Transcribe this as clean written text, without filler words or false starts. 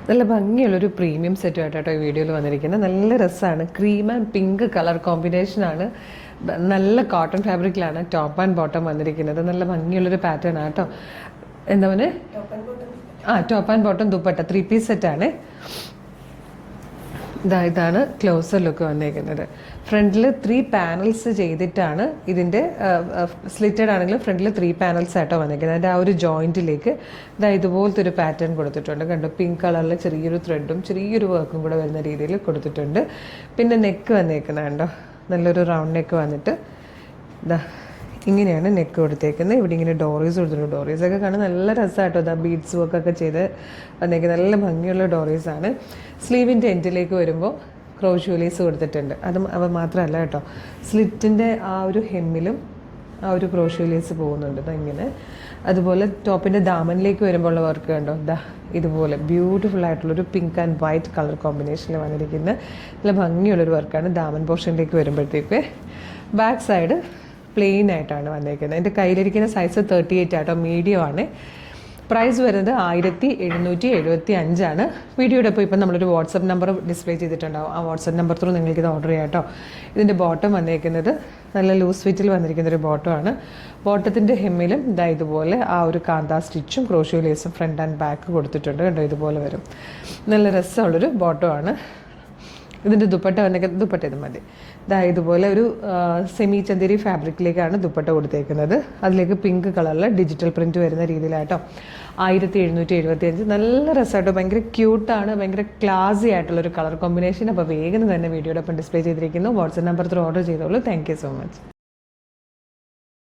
നല്ല ഭംഗിയുള്ളൊരു പ്രീമിയം സെറ്റുമായിട്ടോ ഈ വീഡിയോയിൽ വന്നിരിക്കുന്നത്. നല്ല രസമാണ്. ക്രീം ആൻഡ് പിങ്ക് കളർ കോമ്പിനേഷനാണ്. നല്ല കോട്ടൺ ഫാബ്രിക്കിലാണ് ടോപ്പ് ആൻഡ് ബോട്ടം വന്നിരിക്കുന്നത്. നല്ല ഭംഗിയുള്ളൊരു പാറ്റേൺ ആണ് കേട്ടോ. എന്താ പറയുക, top and bottom dupatta 3 piece സെറ്റാണ്. ഇതാണ് ക്ലോസർ ലുക്ക് വന്നിരിക്കുന്നത്. ഫ്രണ്ടിൽ 3 പാനൽസ് ചെയ്തിട്ടാണ് ഇതിൻ്റെ സ്ലിറ്റഡ് ആണെങ്കിലും ഫ്രണ്ടിൽ 3 പാനൽസ് ആയിട്ടോ വന്നിരിക്കുന്നത്. അതിൻ്റെ ആ ഒരു ജോയിൻറ്റിലേക്ക് ഇതുപോലത്തെ ഒരു പാറ്റേൺ കൊടുത്തിട്ടുണ്ട്. കണ്ടു, പിങ്ക് കളറിൽ ചെറിയൊരു ത്രെഡും ചെറിയൊരു വർക്കും കൂടെ വരുന്ന രീതിയിൽ കൊടുത്തിട്ടുണ്ട്. പിന്നെ നെക്ക് വന്നേക്കുന്നത് കണ്ടോ, നല്ലൊരു റൗണ്ട് നെക്ക് വന്നിട്ട് ഇങ്ങനെയാണ് നെക്ക് കൊടുത്തേക്കുന്നത്. ഇവിടെ ഇങ്ങനെ ഡോറീസ് കൊടുത്തിട്ടുണ്ട്. ഡോറീസൊക്കെ കാണാൻ നല്ല രസമായിട്ടോ. ബീഡ്സ് വർക്കൊക്കെ ചെയ്ത് വന്നേക്കുന്നത് നല്ല ഭംഗിയുള്ള ഡോറീസാണ്. സ്ലീവിൻ്റെ എൻഡിലേക്ക് വരുമ്പോൾ ക്രോഷ്യോ ലേസ് കൊടുത്തിട്ടുണ്ട്. അവ മാത്രമല്ല കേട്ടോ, സ്ലിറ്റിൻ്റെ ആ ഒരു ഹെമ്മിലും ആ ഒരു ക്രോഷ്യോ ലേസ് പോകുന്നുണ്ട് ഇങ്ങനെ. അതുപോലെ ടോപ്പിൻ്റെ ദാമനിലേക്ക് വരുമ്പോൾ ഉള്ള വർക്ക് കണ്ടോ, ഇതുപോലെ ബ്യൂട്ടിഫുൾ ആയിട്ടുള്ളൊരു പിങ്ക് ആൻഡ് വൈറ്റ് കളർ കോമ്പിനേഷനിൽ വന്നിരിക്കുന്ന നല്ല ഭംഗിയുള്ളൊരു വർക്കാണ്. ദാമൻ പോർഷനിലേക്ക് വരുമ്പോഴത്തേക്ക് ബാക്ക് സൈഡ് പ്ലെയിൻ ആയിട്ടാണ് വന്നിരിക്കുന്നത്. എൻ്റെ കയ്യിലിരിക്കുന്ന സൈസ് 38 ആട്ടോ, മീഡിയം ആണ്. പ്രൈസ് വരുന്നത് 1775 വീഡിയോയുടെ ഇപ്പോൾ നമ്മളൊരു വാട്സപ്പ് നമ്പർ ഡിസ്പ്ലേ ചെയ്തിട്ടുണ്ടാവും. ആ വാട്സപ്പ് നമ്പർ ത്രൂ നിങ്ങൾക്ക് ഇത് ഓർഡർ ചെയ്യാം കേട്ടോ. ഇതിൻ്റെ ബോട്ടം വന്നിരിക്കുന്നത് നല്ല ലൂസ് ഫിറ്റിൽ വന്നിരിക്കുന്നൊരു ബോട്ടമാണ്. ബോട്ടത്തിൻ്റെ ഹെമ്മിലും ഇതുപോലെ ആ ഒരു കാന്താ സ്റ്റിച്ചും ക്രോഷ്യോ ലേസും ഫ്രണ്ട് ആൻഡ് ബാക്ക് കൊടുത്തിട്ടുണ്ട് കേട്ടോ. ഇതുപോലെ വരും. നല്ല രസമുള്ളൊരു ബോട്ടമാണ്. ഇതിൻ്റെ ദുപ്പട്ട വന്നിരിക്കുന്നത്, ദുപ്പട്ട ഇത് മതി, ഇതുപോലെ ഒരു സെമി ചന്ദേരി ഫാബ്രിക്കിലേക്കാണ് ദുപ്പട്ട കൊടുത്തേക്കുന്നത്. അതിലേക്ക് പിങ്ക് കളറിൽ ഡിജിറ്റൽ പ്രിൻറ്റ് വരുന്ന രീതിയിലാട്ടോ. 1775. നല്ല രസമായിട്ടോ, ഭയങ്കര ക്യൂട്ടാണ്, ഭയങ്കര ക്ലാസി ആയിട്ടുള്ളൊരു കളർ കോമ്പിനേഷൻ. അപ്പോൾ വേഗം തന്നെ വീഡിയോടൊപ്പം ഡിസ്പ്ലേ ചെയ്തിരിക്കുന്നു. വാട്സപ്പ് നമ്പർ ത്രൂ ഓർഡർ ചെയ്തോളൂ. Thank you so much.